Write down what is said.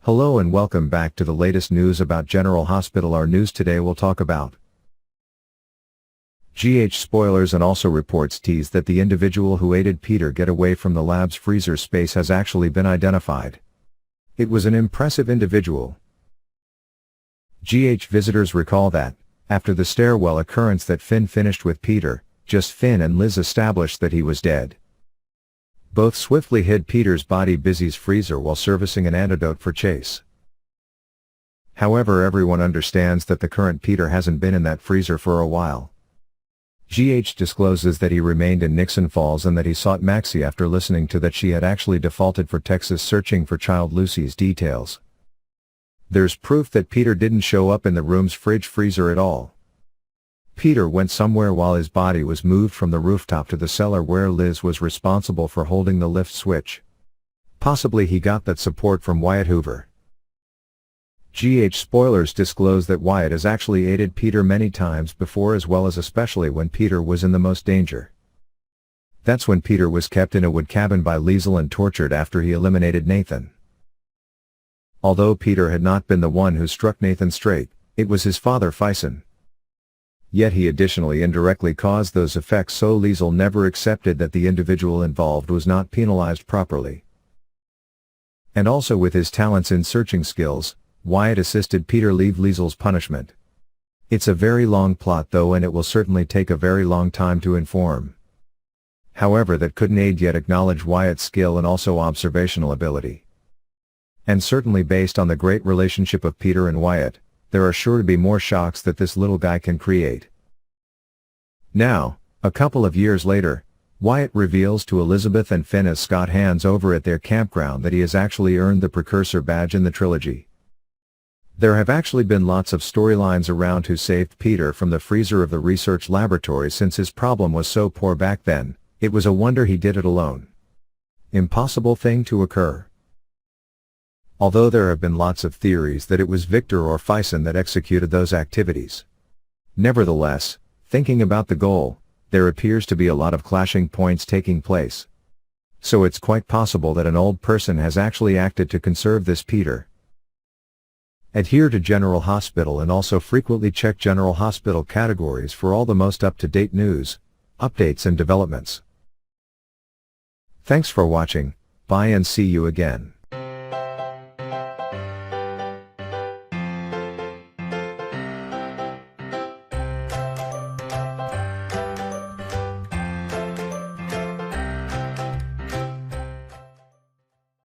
Hello and welcome back to the latest news about General Hospital. Our news today will talk about GH spoilers and also reports tease that the individual who aided Peter get away from the lab's freezer space has actually been identified. It was an impressive individual. GH visitors recall that, after the stairwell occurrence that Finn finished with Peter, just Finn and Liz established that he was dead. Both swiftly hid Peter's body Busy's freezer while servicing an antidote for Chase. However, everyone understands that the current Peter hasn't been in that freezer for a while. GH discloses that he remained in Nixon Falls and that he sought Maxie after listening to that she had actually defaulted for Texas searching for child Lucy's details. There's proof that Peter didn't show up in the room's fridge freezer at all. Peter went somewhere while his body was moved from the rooftop to the cellar where Liz was responsible for holding the lift switch. Possibly he got that support from Wyatt Hoover. GH spoilers disclose that Wyatt has actually aided Peter many times before, as well as especially when Peter was in the most danger. That's when Peter was kept in a wood cabin by Liesl and tortured after he eliminated Nathan. Although Peter had not been the one who struck Nathan straight, it was his father Faison. Yet he additionally indirectly caused those effects, so Liesl never accepted that the individual involved was not penalized properly. And also with his talents in searching skills, Wyatt assisted Peter leave Liesl's punishment. It's a very long plot though, and it will certainly take a very long time to inform. However, that couldn't aid yet acknowledge Wyatt's skill and also observational ability. And certainly based on the great relationship of Peter and Wyatt, there are sure to be more shocks that this little guy can create. Now, a couple of years later, Wyatt reveals to Elizabeth and Finn as Scott hands over at their campground that he has actually earned the Precursor badge in the trilogy. There have actually been lots of storylines around who saved Peter from the freezer of the research laboratory since his problem was so poor back then. It was a wonder he did it alone. Impossible thing to occur. Although there have been lots of theories that it was Victor or Faison that executed those activities. Nevertheless, thinking about the goal, there appears to be a lot of clashing points taking place. So it's quite possible that an old person has actually acted to conserve this Peter. Adhere to General Hospital and also frequently check General Hospital categories for all the most up-to-date news, updates and developments. Thanks for watching, bye and see you again.